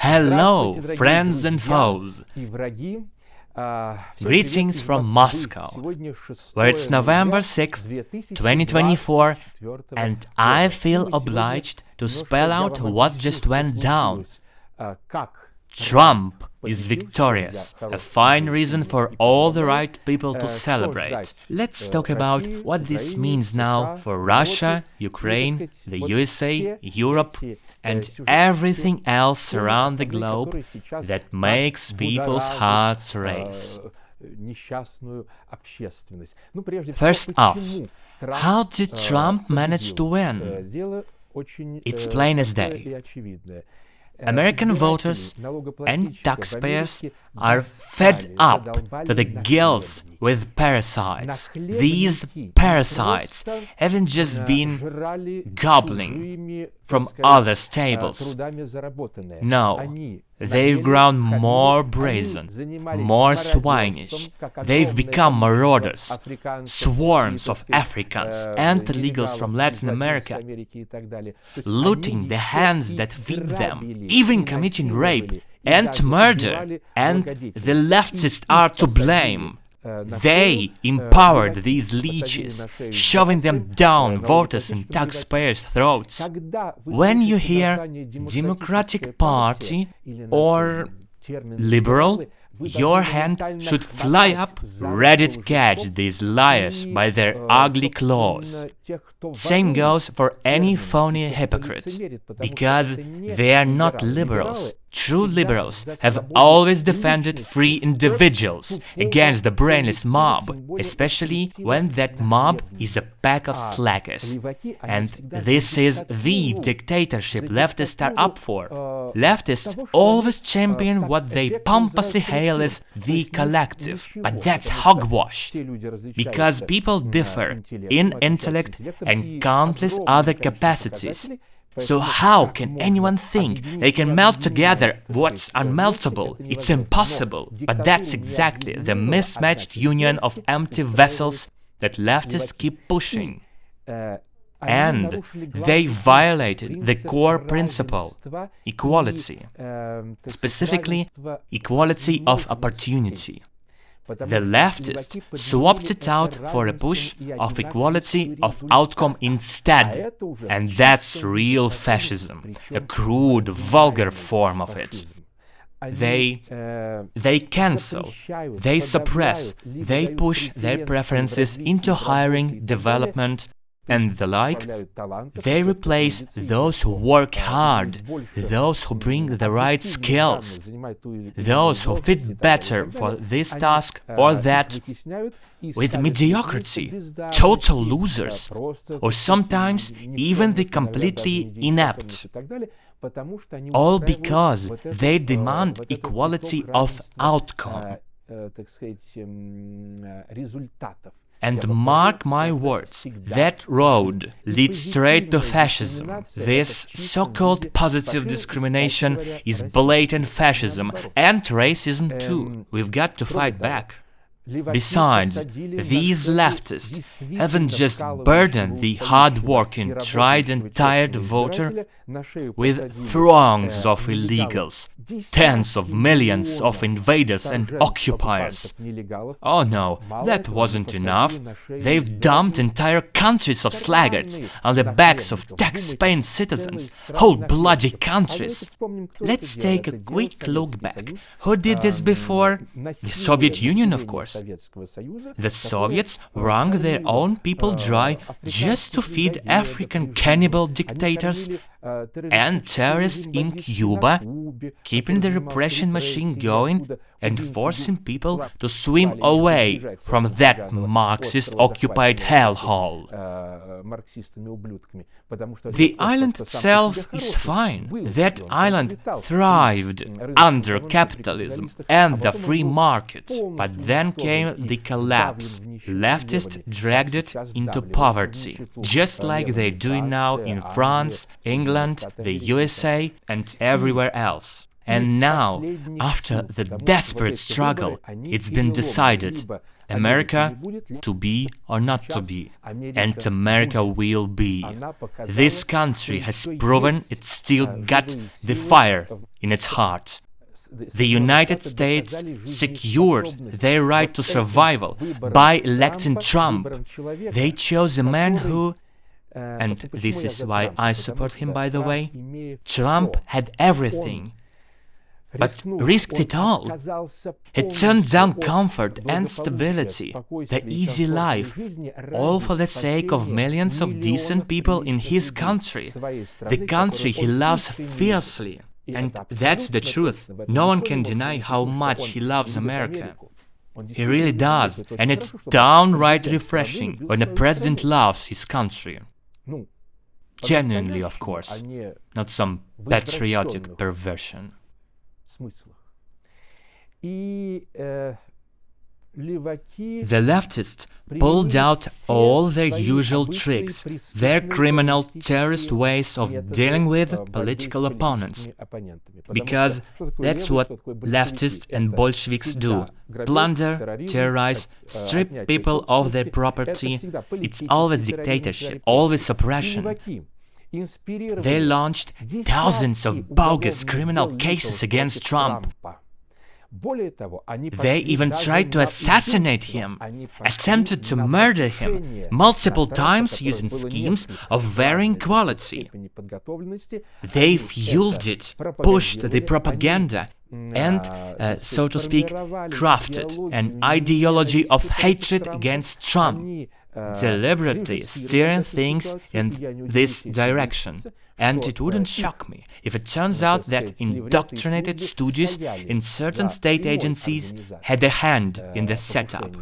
Hello, friends and foes! Greetings from Moscow, where it's November 6th, 2024, and I feel obliged to spell out what just went down. Trump is victorious, a fine reason for all the right people to celebrate. Let's talk about what this means now for Russia, Ukraine, the USA, Europe, and everything else around the globe that makes people's hearts race. First off, how did Trump manage to win? It's plain as day. American voters and taxpayers are fed up to the gills with parasites. These parasites haven't just been gobbling from other tables. No, they've grown more brazen, more swinish. They've become marauders, swarms of Africans and illegals from Latin America, looting the hands that feed them, even committing rape and murder, and the leftists are to blame. They empowered these leeches, shoving them down voters' and taxpayers' throats. When you hear Democratic Party or liberal, your hand should fly up, ready to catch these liars by their ugly claws. Same goes for any phony hypocrites, because they are not liberals. True liberals have always defended free individuals against the brainless mob, especially when that mob is a pack of slackers. And this is the dictatorship leftists are up for. Leftists always champion what they pompously hail as the collective, but that's hogwash, because people differ in intellect and countless other capacities. So how can anyone think they can melt together what's unmeltable? It's impossible. But that's exactly the mismatched union of empty vessels that leftists keep pushing. And they violated the core principle, equality, specifically equality of opportunity. The leftists swapped it out for a push of equality of outcome instead, and that's real fascism, a crude, vulgar form of it. They cancel, they suppress, they push their preferences into hiring, development, and the like. They replace those who work hard, those who bring the right skills, those who fit better for this task or that, with mediocrity, total losers, or sometimes even the completely inept. All because they demand equality of outcome. And mark my words, that road leads straight to fascism. This so-called positive discrimination is blatant fascism and racism too. We've got to fight back. Besides, these leftists haven't just burdened the hard-working, tried and tired voter with throngs of illegals, tens of millions of invaders and occupiers. Oh no, that wasn't enough. They've dumped entire countries of slaggards on the backs of tax-paying citizens, whole bloody countries. Let's take a quick look back. Who did this before? The Soviet Union, of course. The Soviets wrung their own people dry just to feed African cannibal dictators and terrorists in Cuba, keeping the repression machine going and forcing people to swim away from that Marxist-occupied hellhole. The island itself is fine. That island thrived under capitalism and the free market. But then came the collapse. Leftists dragged it into poverty, just like they're doing now in France, England, the USA, and everywhere else. And now, after the desperate struggle, it's been decided America to be or not to be, and America will be. This country has proven it still got the fire in its heart. The United States secured their right to survival by electing Trump. They chose a man who, and this is why I support him, by the way, Trump had everything, but risked it all. He turned down comfort and stability, the easy life, all for the sake of millions of decent people in his country, the country he loves fiercely. And that's the truth. No one can deny how much he loves America. He really does, and it's downright refreshing when a president loves his country. Genuinely, of course, not some patriotic perversion. The leftists pulled out all their usual tricks, their criminal terrorist ways of dealing with political opponents, because that's what leftists and Bolsheviks do: plunder, terrorize, strip people of their property. It's always dictatorship, always oppression. They launched thousands of bogus criminal cases against Trump. They even tried to assassinate him, attempted to murder him multiple times using schemes of varying quality. They fueled it, pushed the propaganda, and, so to speak, crafted an ideology of hatred against Trump, deliberately steering things in this direction. And it wouldn't shock me if it turns out that indoctrinated stooges in certain state agencies had a hand in the setup.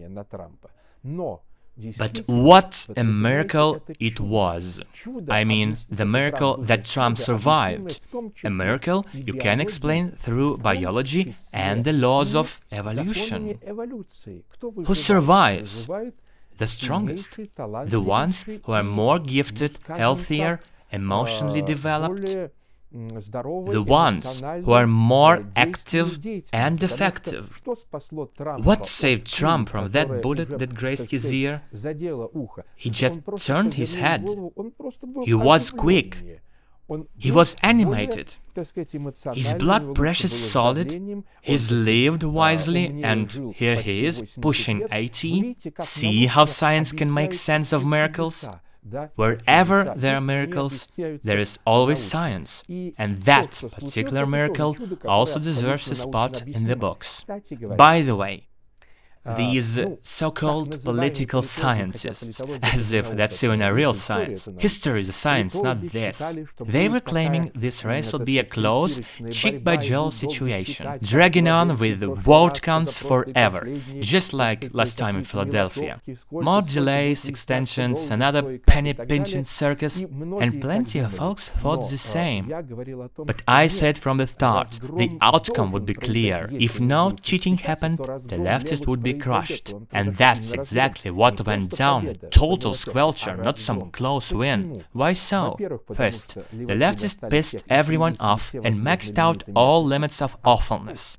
But what a miracle it was. I mean, the miracle that Trump survived. A miracle you can explain through biology and the laws of evolution. Who survives? The strongest. The ones who are more gifted, healthier, emotionally developed, the ones who are more active and effective. What saved Trump from that bullet that grazed his ear? He just turned his head. He was quick. He was animated. His blood pressure solid. He's lived wisely, and here he is, pushing 80. See how science can make sense of miracles? Wherever there are miracles, there is always science, and that particular miracle also deserves a spot in the books. By the way, these so-called political scientists, as if that's even a real science. History is a science, not this. They were claiming this race will be a close, cheek-by-jowl situation, dragging on with vote counts forever, just like last time in Philadelphia. More delays, extensions, another penny-pinching circus, and plenty of folks thought the same. But I said from the start, the outcome would be clear. If no cheating happened, the leftists would be crushed. And that's exactly what went down. Total squelcher, not some close win. Why so? First, the leftists pissed everyone off and maxed out all limits of awfulness.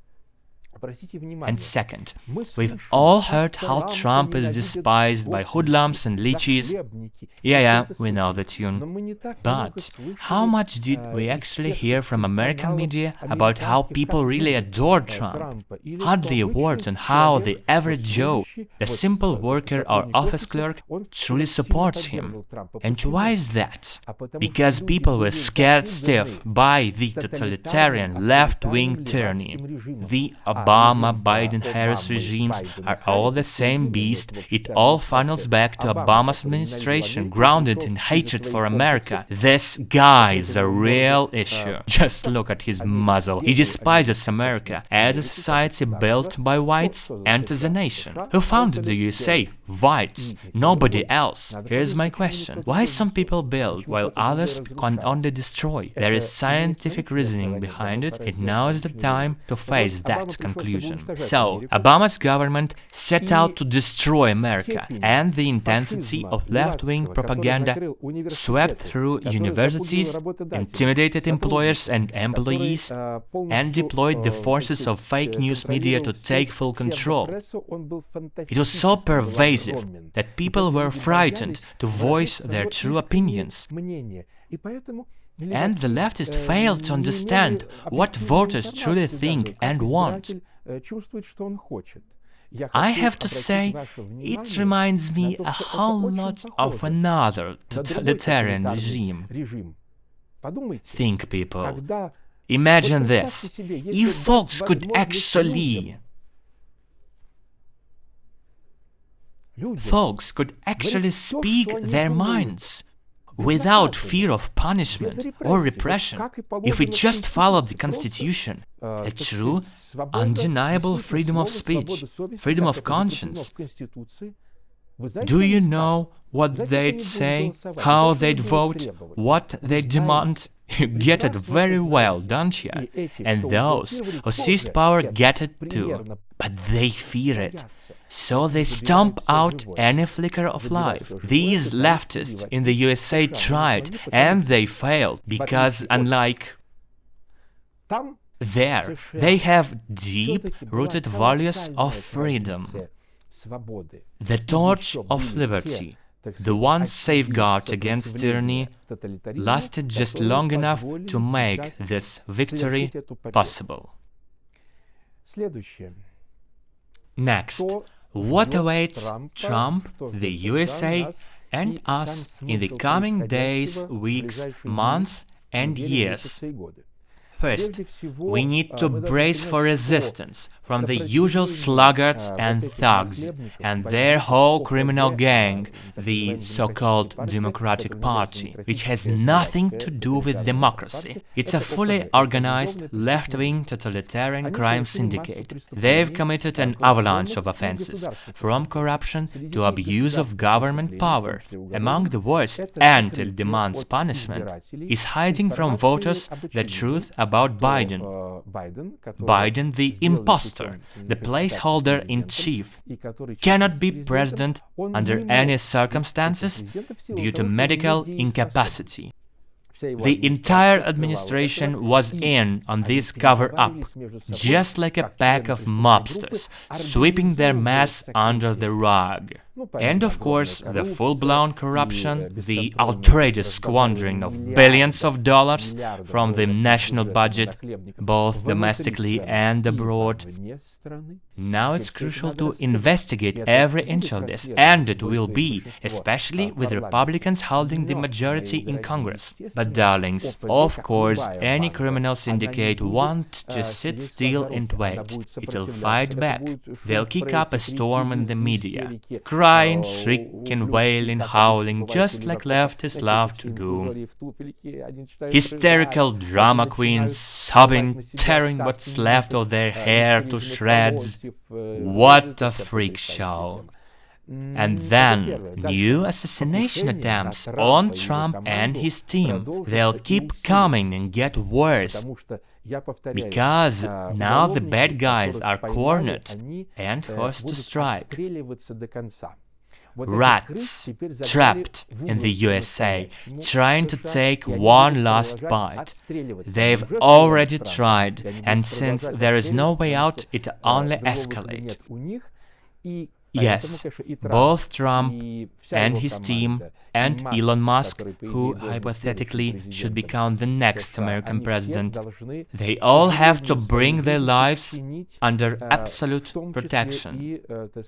And second, we've all heard how Trump is despised by hoodlums and leeches. Yeah, we know the tune. But how much did we actually hear from American media about how people really adore Trump? Hardly a word on how the average Joe, the simple worker or office clerk, truly supports him. And why is that? Because people were scared stiff by the totalitarian left-wing tyranny. The Obama, Biden, Harris regimes are all the same beast. It all funnels back to Obama's administration, grounded in hatred for America. This guy is a real issue. Just look at his muzzle. He despises America as a society built by whites and as a nation. Who founded the USA? Whites. Nobody else. Here's my question. Why some people build while others can only destroy? There is scientific reasoning behind it, and now is the time to face that conclusion. conclusion. So, Obama's government set out to destroy America, and the intensity of left-wing propaganda swept through universities, intimidated employers and employees, and deployed the forces of fake news media to take full control. It was so pervasive that people were frightened to voice their true opinions. And the leftists failed to understand what voters truly think and want. I have to say, it reminds me a whole lot of another totalitarian regime. Think, people. Imagine this. If folks could actually speak their minds without fear of punishment or repression, if we just followed the Constitution, a true, undeniable freedom of speech, freedom of conscience. Do you know what they'd say, how they'd vote, what they'd demand? You get it very well, don't you? And those who seized power get it too, but they fear it. So they stomp out any flicker of life. These leftists in the USA tried, and they failed, because unlike there, they have deep-rooted values of freedom. The torch of liberty, the one safeguard against tyranny, lasted just long enough to make this victory possible. Next, what awaits Trump, the USA, and us in the coming days, weeks, months, and years? First, we need to brace for resistance from the usual sluggards and thugs and their whole criminal gang, the so-called Democratic Party, which has nothing to do with democracy. It's a fully organized left-wing totalitarian crime syndicate. They've committed an avalanche of offenses, from corruption to abuse of government power. Among the worst, and it demands punishment, is hiding from voters the truth about Biden. Biden, the imposter, the placeholder-in-chief, cannot be president under any circumstances due to medical incapacity. The entire administration was in on this cover-up, just like a pack of mobsters, sweeping their mess under the rug. And of course, the full-blown corruption, the outrageous squandering of billions of dollars from the national budget, both domestically and abroad. Now it's crucial to investigate every inch of this, and it will be, especially with Republicans holding the majority in Congress. But darlings, of course, any criminal syndicate won't just sit still and wait. It'll fight back. They'll kick up a storm in the media, crying, shrieking, wailing, howling, just like leftists love to do. Hysterical drama queens, sobbing, tearing what's left of their hair to shreds. What a freak show. And then, new assassination attempts on Trump and his team. They'll keep coming and get worse, because now the bad guys are cornered and forced to strike. Rats trapped in the USA, trying to take one last bite. They've already tried, and since there is no way out, it only escalates. Yes, both Trump and his team and Elon Musk, who hypothetically should become the next American president, they all have to bring their lives under absolute protection.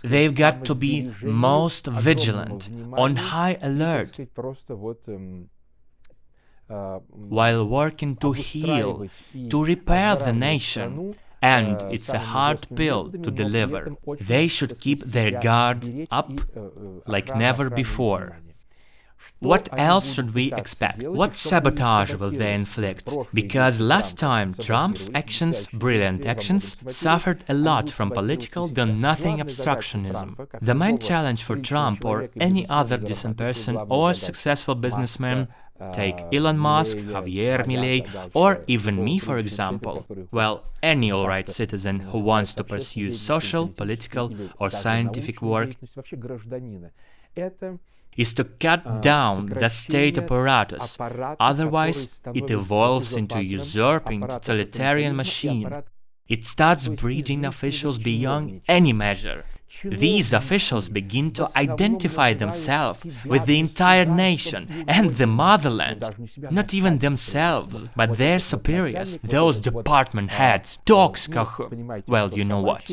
They've got to be most vigilant, on high alert, while working to heal, to repair the nation. And it's a hard pill to deliver. They should keep their guard up like never before. What else should we expect? What sabotage will they inflict? Because last time Trump's actions, brilliant actions, suffered a lot from political do-nothing obstructionism. The main challenge for Trump or any other decent person or successful businessman Take Elon Musk, Javier Milei, or even me, for example. Well, any alright citizen who wants to pursue social, political, or scientific work is to cut down the state apparatus, otherwise it evolves into a usurping totalitarian machine. It starts breeding officials beyond any measure. These officials begin to identify themselves with the entire nation and the motherland, not even themselves, but their superiors, those department heads, dogs, well, you know what.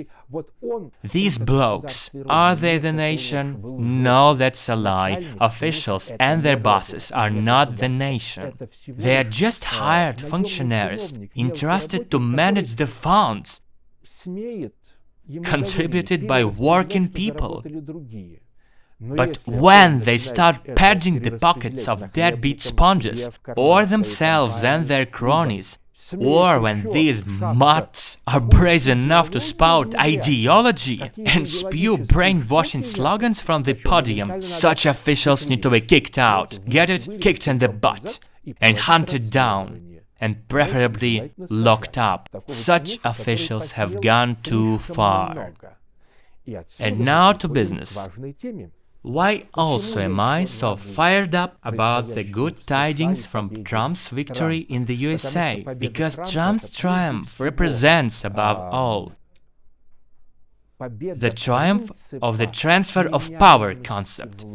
These blokes, are they the nation? No, that's a lie. Officials and their bosses are not the nation. They are just hired functionaries, entrusted to manage the funds contributed by working people. But when they start padding the pockets of deadbeat sponges, or themselves and their cronies, or when these mutts are brazen enough to spout ideology and spew brainwashing slogans from the podium, such officials need to be kicked out, get it? Kicked in the butt, and hunted down, and preferably locked up. Such officials have gone too far. And now to business. Why also am I so fired up about the good tidings from Trump's victory in the USA? Because Trump's triumph represents, above all, the triumph of the transfer of power concept.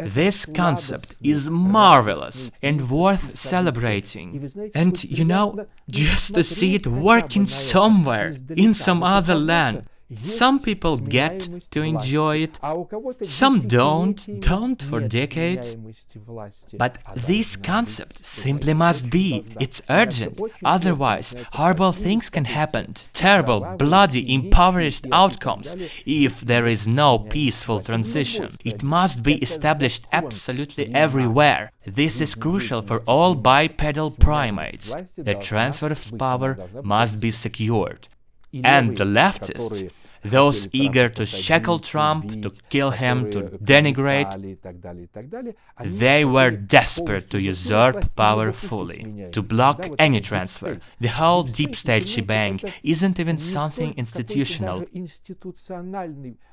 This concept is marvelous and worth celebrating. And you know, just to see it working somewhere, in some other land, some people get to enjoy it, some don't for decades. But this concept simply must be. It's urgent. Otherwise, horrible things can happen. Terrible, bloody, impoverished outcomes if there is no peaceful transition. It must be established absolutely everywhere. This is crucial for all bipedal primates. The transfer of power must be secured. And the leftists, those eager to shackle Trump, to kill him, to denigrate, they were desperate to usurp power fully, to block any transfer. The whole deep state shebang isn't even something institutional.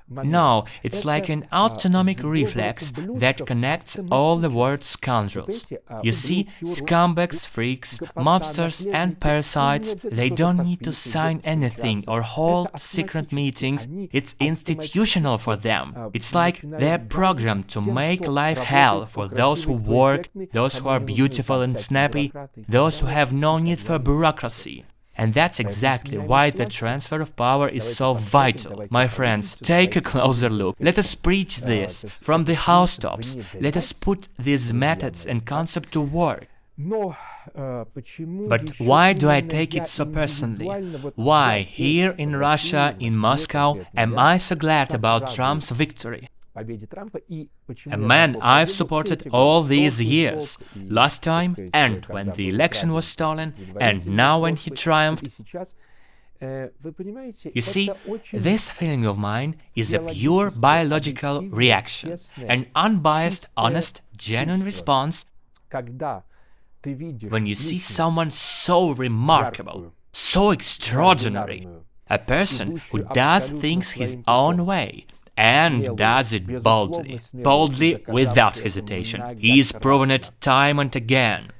No, it's like an autonomic reflex that connects all the word scoundrels. You see, scumbags, freaks, mobsters and parasites, they don't need to sign anything or hold secret meetings. It's institutional for them. It's like they're programmed to make life hell for those who work, those who are beautiful and snappy, those who have no need for bureaucracy. And that's exactly why the transfer of power is so vital. My friends, take a closer look. Let us preach this from the housetops. Let us put these methods and concepts to work. But why do I take it so personally? Why, here in Russia, in Moscow, am I so glad about Trump's victory? A man I've supported all these years, last time and when the election was stolen, and now when he triumphed. You see, this feeling of mine is a pure biological reaction, an unbiased, honest, genuine response when you see someone so remarkable, so extraordinary, a person who does things his own way, and does it boldly, without hesitation. He's proven it time and again.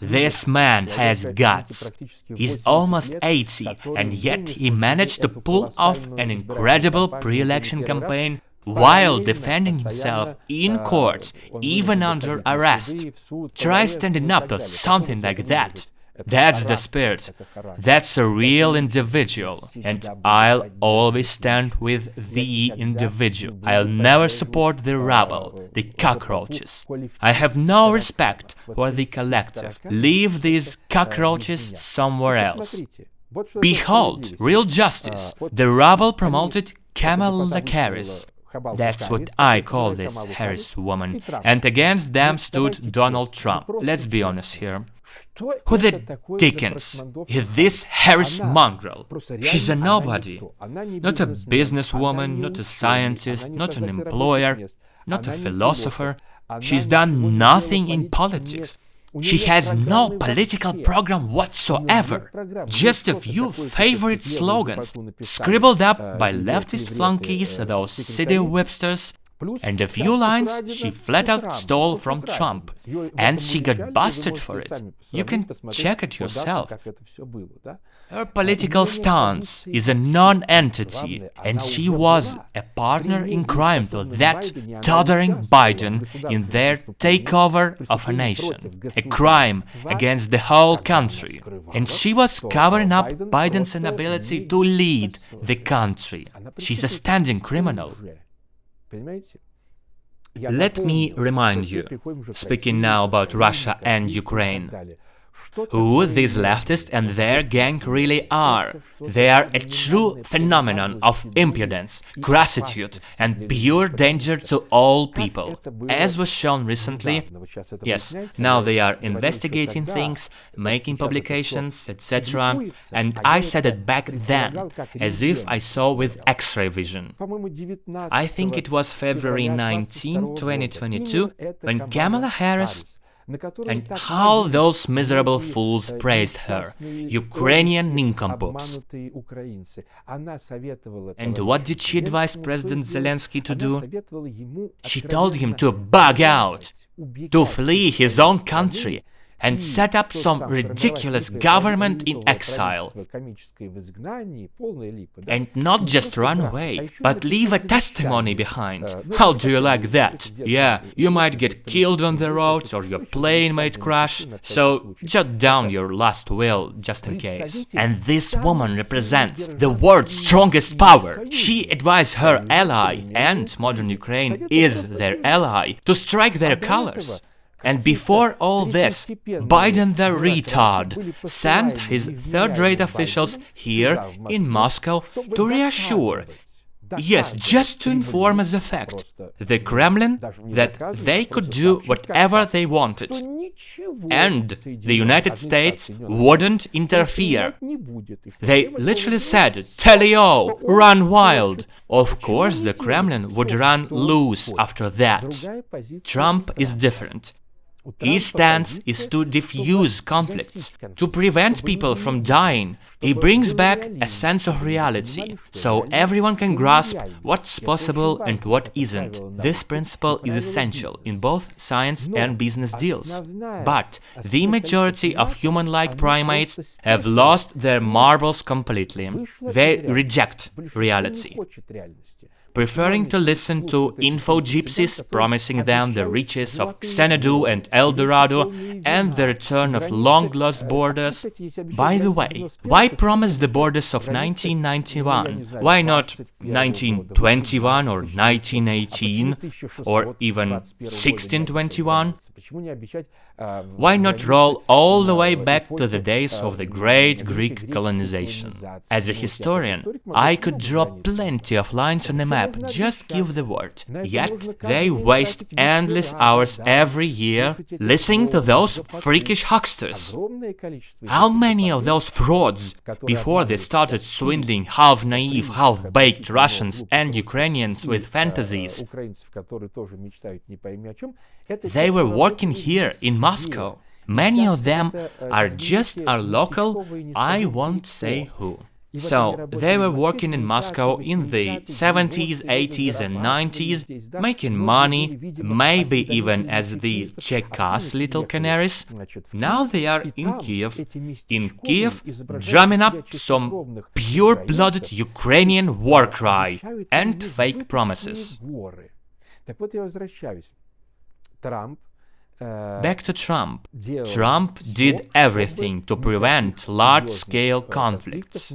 This man has guts. He's almost 80, and yet he managed to pull off an incredible pre-election campaign while defending himself in court, even under arrest. Try standing up to something like that. That's the spirit. That's a real individual. And I'll always stand with the individual. I'll never support the rabble, the cockroaches. I have no respect for the collective. Leave these cockroaches somewhere else. Behold, real justice. The rabble promoted Kamala Harris. That's what I call this Harris woman. And against them stood Donald Trump. Let's be honest here. Who the dickens is this Harris mongrel? She's a nobody. Not a businesswoman, not a scientist, not an employer, not a philosopher. She's done nothing in politics. She has no political program whatsoever. Just a few favorite slogans, scribbled up by leftist flunkies, those city whipsters, and a few lines she flat out stole from Trump, and she got busted for it. You can check it yourself. Her political stance is a non-entity, and she was a partner in crime to that tottering Biden in their takeover of a nation, a crime against the whole country. And she was covering up Biden's inability to lead the country. She's a standing criminal. Let me remind you, speaking now about Russia and Ukraine, who these leftists and their gang really are. They are a true phenomenon of impudence, crassitude, and pure danger to all people. As was shown recently, yes, now they are investigating things, making publications, etc. And I said it back then, as if I saw with X-ray vision. I think it was February 19, 2022, when Kamala Harris, and how those miserable fools praised her, Ukrainian nincompoops. And what did she advise President Zelensky to do? She told him to bug out, to flee his own country, and set up some ridiculous government in exile. And not just run away, but leave a testimony behind. How do you like that? Yeah, you might get killed on the road, or your plane might crash, so jot down your last will, just in case. And this woman represents the world's strongest power. She advised her ally, and modern Ukraine is their ally, to strike their colors. And before all this, Biden the retard sent his third-rate officials here in Moscow to reassure, yes, just to inform as a fact, the Kremlin that they could do whatever they wanted. And the United States wouldn't interfere. They literally said, tell-yo, run wild. Of course, the Kremlin would run loose after that. Trump is different. His stance is to diffuse conflicts, to prevent people from dying. He brings back a sense of reality, so everyone can grasp what's possible and what isn't. This principle is essential in both science and business deals. But the majority of human-like primates have lost their marbles completely. They reject reality, preferring to listen to info-gypsies promising them the riches of Xanadu and El Dorado and the return of long-lost borders. By the way, why promise the borders of 1991? Why not 1921 or 1918 or even 1621? Why not roll all the way back to the days of the great Greek colonization? As a historian, I could draw plenty of lines on a map, just give the word. Yet they waste endless hours every year listening to those freakish hucksters. How many of those frauds, before they started swindling half-naive, half-baked Russians and Ukrainians with fantasies, they were working here in Moscow. Many of them are just our local, I won't say who. So, they were working in Moscow in the 70s, 80s and 90s, making money, maybe even as the Chekas little canaries. Now they are in Kiev, drumming up some pure-blooded Ukrainian war cry and fake promises. Back to Trump. Trump did everything to prevent large-scale conflicts.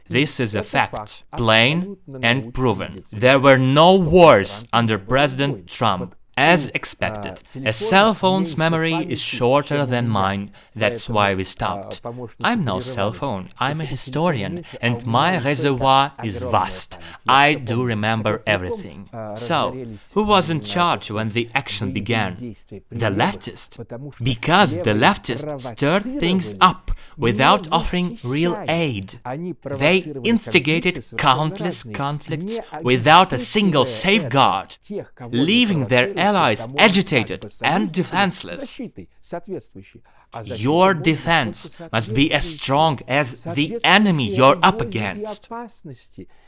This is a fact, plain and proven. There were no wars under President Trump. As expected, a cell phone's memory is shorter than mine, that's why we stopped. I'm no cell phone, I'm a historian, and my reservoir is vast. I do remember everything. So, who was in charge when the action began? The leftist. Because the leftists stirred things up without offering real aid. They instigated countless conflicts without a single safeguard, leaving their allies agitated and defenseless. Your defense must be as strong as the enemy you're up against.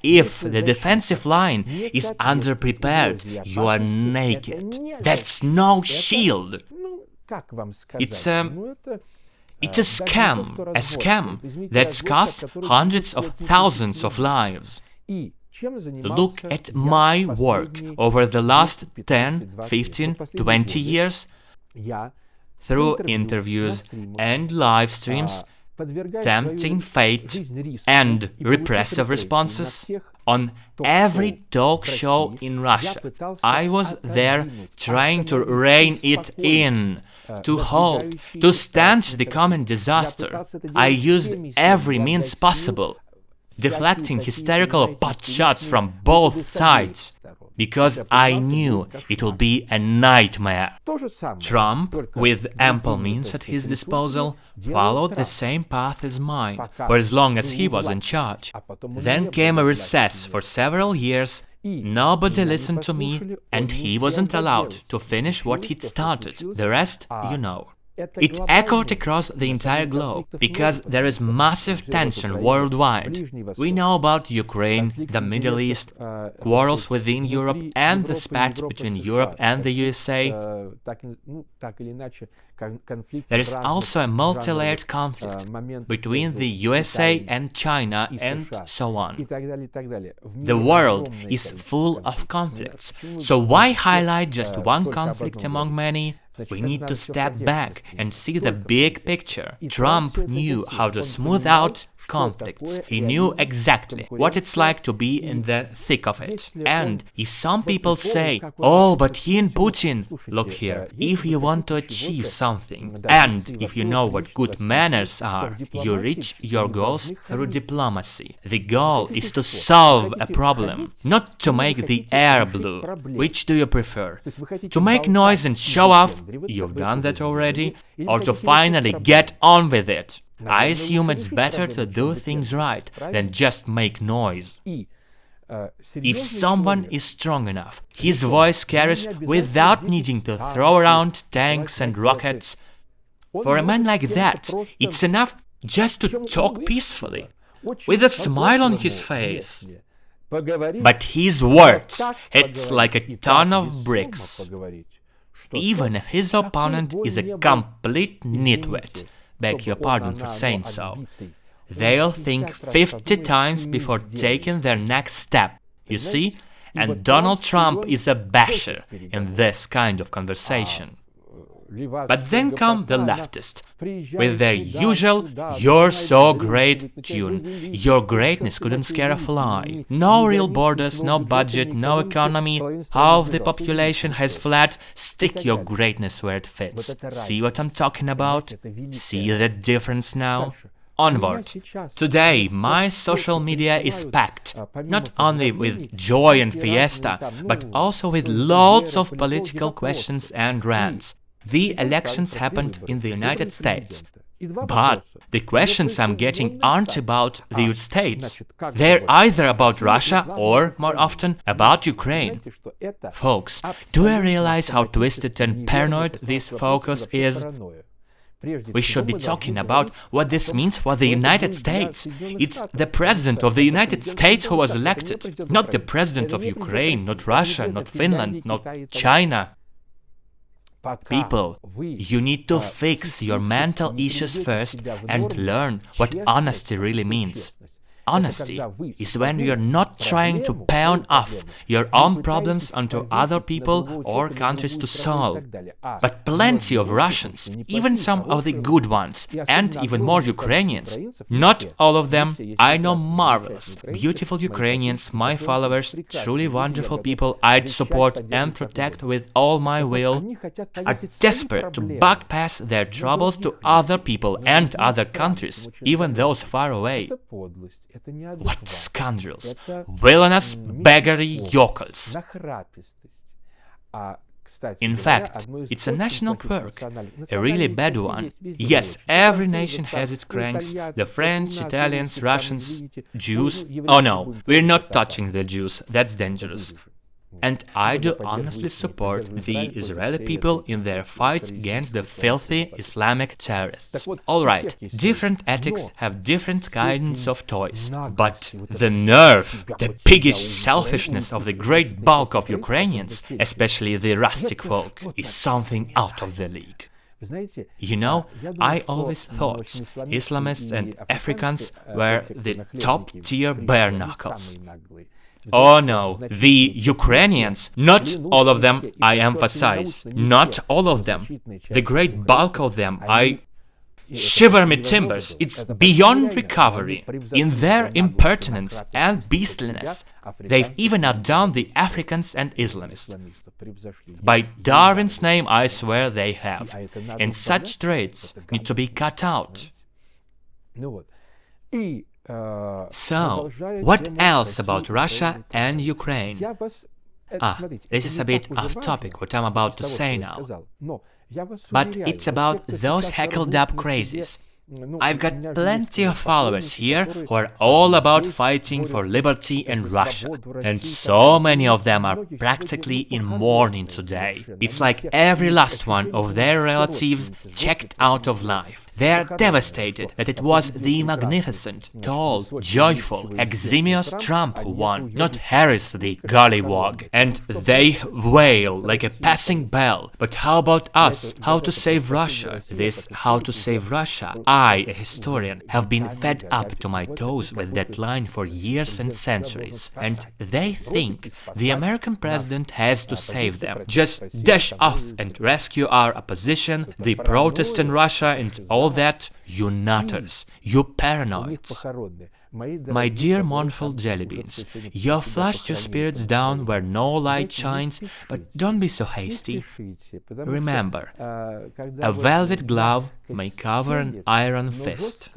If the defensive line is underprepared, you are naked. That's no shield. It's a scam that's cost hundreds of thousands of lives. Look at my work over the last 10, 15, 20 years. Through interviews and live streams, tempting fate and repressive responses on every talk show in Russia. I was there trying to rein it in, to halt, to stanch the common disaster. I used every means possible, deflecting hysterical pot shots from both sides, because I knew it would be a nightmare. Trump, with ample means at his disposal, followed the same path as mine, for as long as he was in charge. Then came a recess for several years, nobody listened to me, and he wasn't allowed to finish what he'd started. The rest, you know. It echoed across the entire globe, because there is massive tension worldwide. We know about Ukraine, the Middle East, quarrels within Europe, and the spat between Europe and the USA. There is also a multi-layered conflict between the USA and China, and so on. The world is full of conflicts, so why highlight just one conflict among many? We need to step back and see the big picture. Trump knew how to smooth out conflicts. He knew exactly what it's like to be in the thick of it. And if some people say, oh, but he and Putin, look here, if you want to achieve something, and if you know what good manners are, you reach your goals through diplomacy. The goal is to solve a problem, not to make the air blue. Which do you prefer? To make noise and show off, you've done that already, or to finally get on with it? I assume it's better to do things right than just make noise. If someone is strong enough, his voice carries without needing to throw around tanks and rockets. For a man like that, it's enough just to talk peacefully, with a smile on his face. But his words hit like a ton of bricks. Even if his opponent is a complete nitwit, beg your pardon for saying so, they'll think 50 times before taking their next step, you see? And Donald Trump is a basher in this kind of conversation. But then come the leftists, with their usual "you're so great" tune. Your greatness couldn't scare a fly. No real borders, no budget, no economy, half the population has fled. Stick your greatness where it fits. See what I'm talking about? See the difference now? Onward. Today, my social media is packed, not only with joy and fiesta, but also with loads of political questions and rants. The elections happened in the United States, but the questions I'm getting aren't about the United States. They're either about Russia or, more often, about Ukraine. Folks, do you realize how twisted and paranoid this focus is? We should be talking about what this means for the United States. It's the President of the United States who was elected, not the President of Ukraine, not Russia, not Finland, not China. People, you need to fix your mental issues first and learn what honesty really means. Honesty is when you're not trying to pawn off your own problems onto other people or countries to solve. But plenty of Russians, even some of the good ones, and even more Ukrainians, not all of them, I know marvelous, beautiful Ukrainians, my followers, truly wonderful people I'd support and protect with all my will, are desperate to bypass their troubles to other people and other countries, even those far away. What scoundrels! Villainous, beggarly yokels! In fact, it's a national quirk, a really bad one. Yes, every nation has its cranks, the French, Italians, Russians, Jews. Oh no, we're not touching the Jews, that's dangerous. And I do honestly support the Israeli people in their fight against the filthy Islamic terrorists. Alright, different ethics have different kinds of toys, but the nerve, the piggish selfishness of the great bulk of Ukrainians, especially the rustic folk, is something out of the league. You know, I always thought Islamists and Africans were the top-tier bare knuckles. Oh no, the Ukrainians, not all of them, I emphasize, not all of them, the great bulk of them, shiver me timbers, it's beyond recovery. In their impertinence and beastliness, they've even outdone the Africans and Islamists. By Darwin's name, I swear they have. And such traits need to be cut out. So, what else about Russia and Ukraine? This is a bit off topic, what I'm about to say now. But it's about those heckled-up crazies. I've got plenty of followers here who are all about fighting for liberty in Russia, and so many of them are practically in mourning today. It's like every last one of their relatives checked out of life. They are devastated that it was the magnificent, tall, joyful, eximious Trump who won, not Harris the gollywog. And they wail like a passing bell. But how about us? How to save Russia? This How to Save Russia, I, a historian, have been fed up to my toes with that line for years and centuries. And they think the American president has to save them. Just dash off and rescue our opposition, the protests in Russia and all that, you nutters, you paranoids. My dear mournful jellybeans, you've flushed your spirits down where no light shines, but don't be so hasty. Remember, a velvet glove may cover an iron fist.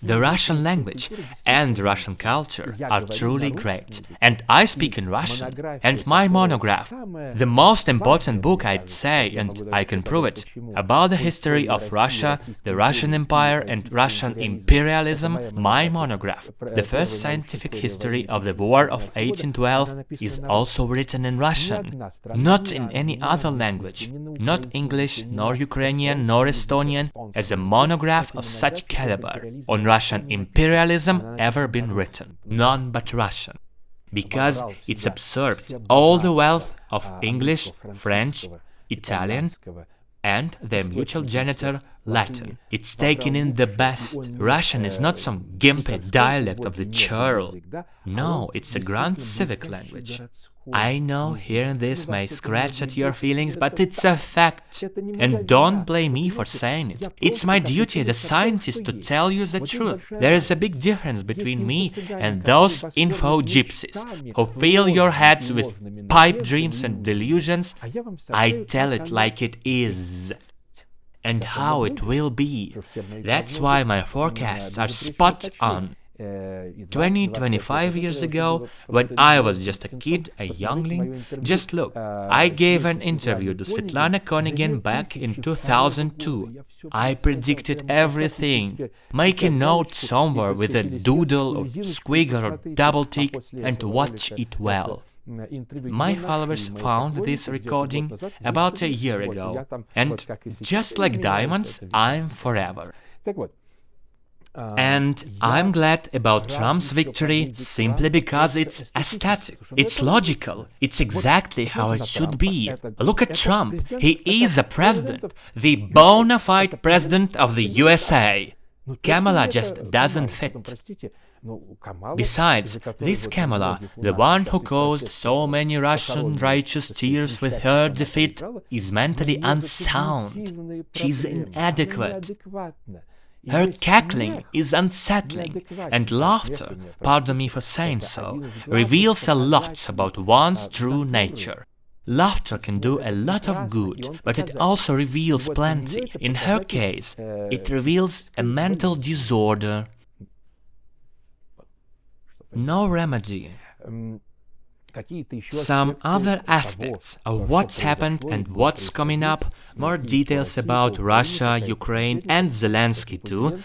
The Russian language and Russian culture are truly great, and I speak in Russian. And my monograph, the most important book I'd say, and I can prove it, about the history of Russia, the Russian Empire and Russian imperialism, my monograph, the first scientific history of the War of 1812, is also written in Russian, not in any other language, not English, nor Ukrainian, nor Estonian, as a monograph of such caliber on Russian imperialism ever been written, none but Russian, because it's absorbed all the wealth of English, French, Italian, and their mutual genitor, Latin. It's taken in the best. Russian is not some gimpy dialect of the churl. No, it's a grand civic language. I know hearing this may scratch at your feelings, but it's a fact. And don't blame me for saying it. It's my duty as a scientist to tell you the truth. There is a big difference between me and those info gypsies who fill your heads with pipe dreams and delusions. I tell it like it is. And how it will be. That's why my forecasts are spot on. 25 years ago, when I was just a kid, a youngling, just look, I gave an interview to Svetlana Konygin back in 2002. I predicted everything, making notes somewhere with a doodle or squiggle or double tick, and watch it well. My followers found this recording about a year ago, and just like diamonds, I'm forever. And I'm glad about Trump's victory simply because it's aesthetic, it's logical, it's exactly how it should be. Look at Trump, he is a president, the bona fide president of the USA. Kamala just doesn't fit. Besides, this Kamala, the one who caused so many Russian righteous tears with her defeat, is mentally unsound. She's inadequate. Her cackling is unsettling, and laughter, pardon me for saying so, reveals a lot about one's true nature. Laughter can do a lot of good, but it also reveals plenty. In her case, it reveals a mental disorder. No remedy. Some other aspects of what's happened and what's coming up, more details about Russia, Ukraine and Zelensky too,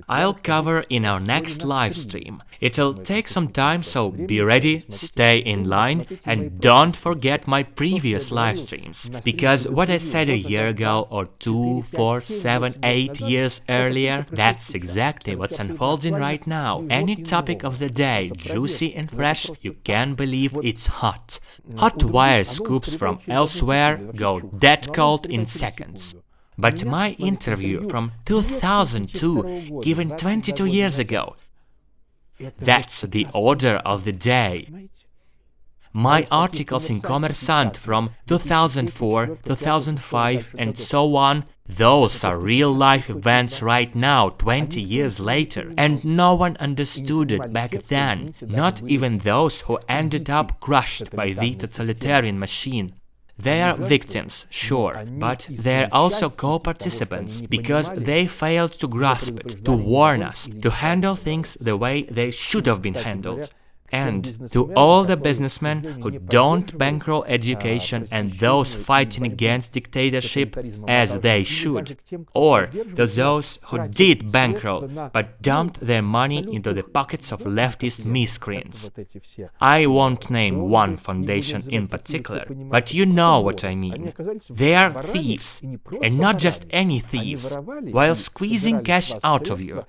I'll cover in our next live stream. It'll take some time, so be ready, stay in line, and don't forget my previous live streams. Because what I said a year ago, or 2, 4, 7, 8 years earlier, that's exactly what's unfolding right now. Any topic of the day, juicy and fresh, you can believe it's hot. Hot wire scoops from elsewhere go dead cold in seconds. But my interview from 2002, given 22 years ago, that's the order of the day. My articles in Kommersant from 2004, 2005 and so on, those are real-life events right now, 20 years later, and no one understood it back then, not even those who ended up crushed by the totalitarian machine. They are victims, sure, but they're also co-participants, because they failed to grasp it, to warn us, to handle things the way they should have been handled. And to all the businessmen who don't bankroll education and those fighting against dictatorship as they should, or to those who did bankroll but dumped their money into the pockets of leftist miscreants. I won't name one foundation in particular, but you know what I mean. They are thieves, and not just any thieves, while squeezing cash out of you.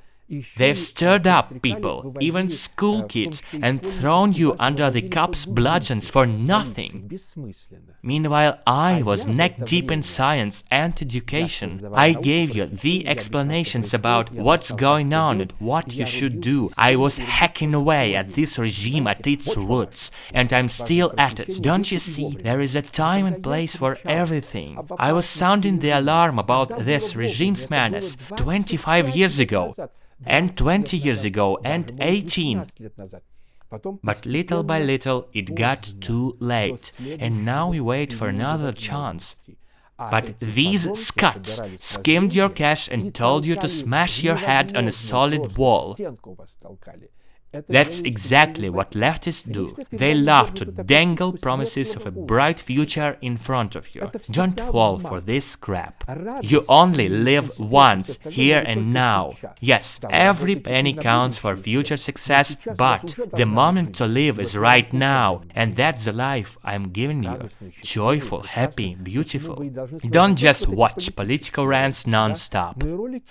They've stirred up people, even school kids, and thrown you under the cops' bludgeons for nothing. Meanwhile, I was neck-deep in science and education. I gave you the explanations about what's going on and what you should do. I was hacking away at this regime at its roots, and I'm still at it. Don't you see? There is a time and place for everything. I was sounding the alarm about this regime's madness 25 years ago. And 20 years ago, and 18. But little by little it got too late, and now we wait for another chance. But these scuds skimmed your cash and told you to smash your head on a solid wall. That's exactly what leftists do. They love to dangle promises of a bright future in front of you. Don't fall for this crap. You only live once, here and now. Yes, every penny counts for future success, but the moment to live is right now, and that's the life I'm giving you. Joyful, happy, beautiful. Don't just watch political rants non-stop.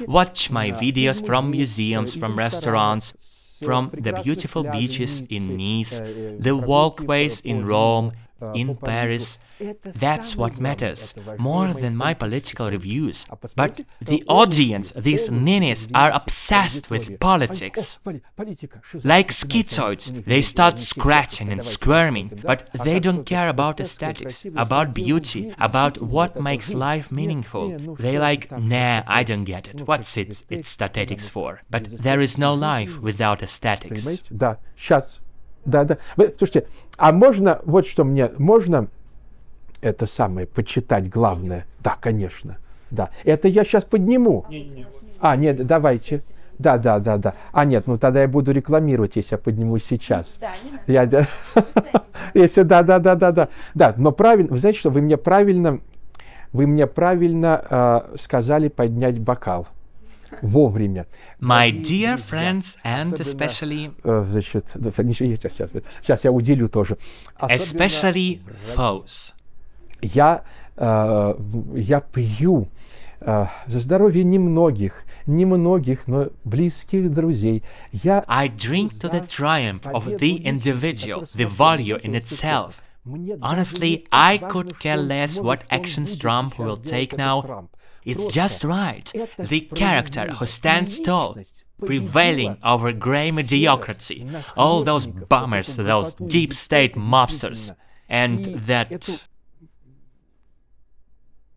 Watch my videos from museums, from restaurants, from the beautiful beaches in Nice, the walkways in Rome, in Paris. That's what matters, more than my political reviews. But the audience, these ninnies, are obsessed with politics. Like schizoids, they start scratching and squirming, but they don't care about aesthetics, about beauty, about what makes life meaningful. They like, nah, I don't get it. What's its aesthetics for? But there is no life without aesthetics. Да, сейчас. Да. Слушайте, а можно, вот что мне, можно это самое, почитать главное? Да, конечно. Да. Это я сейчас подниму. Нет, давайте. Да. А нет, ну тогда я буду рекламировать, если я подниму сейчас. Да, если да. Но правильно, вы знаете что, вы мне правильно сказали поднять бокал. Вовремя. My dear friends and especially... Сейчас я уделю тоже. Especially foes. Я пью за здоровье немногих, но близких друзей. I drink to the triumph of the individual, the value in itself. Honestly, I could care less what actions Trump will take now. It's just right. The character who stands tall, prevailing over grey mediocrity, all those bummers, those deep state mobsters, and that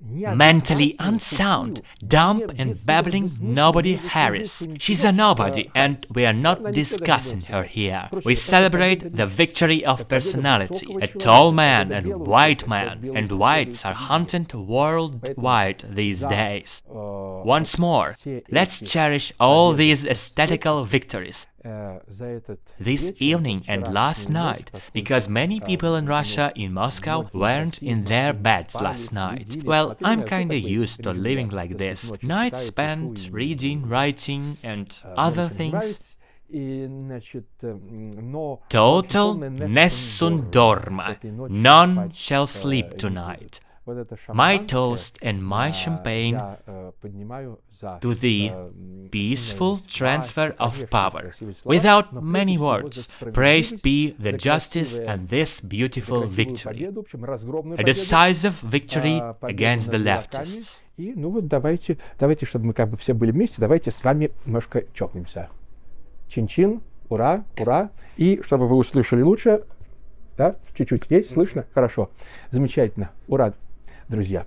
mentally unsound, dumb and babbling nobody Harris. She's a nobody, and we are not discussing her here. We celebrate the victory of personality, a tall man, and whites are hunting worldwide these days. Once more, let's cherish all these aesthetical victories. this evening and last night, because many people in Russia, in Moscow, weren't in their beds last night. Well, I'm kinda used to living like this. Nights spent reading, writing, and other things. Total nessun dorma. None shall sleep tonight. My toast and my champagne to the peaceful transfer of power. Without many words, praised be the justice and this beautiful victory. A decisive victory against the leftists. И, ну вот давайте, чтобы мы как бы все были вместе, давайте с вами немножко чокнемся. Чин-чин, ура, ура. И чтобы вы услышали лучше, да, чуть-чуть есть, слышно? Хорошо. Замечательно. Ура, друзья.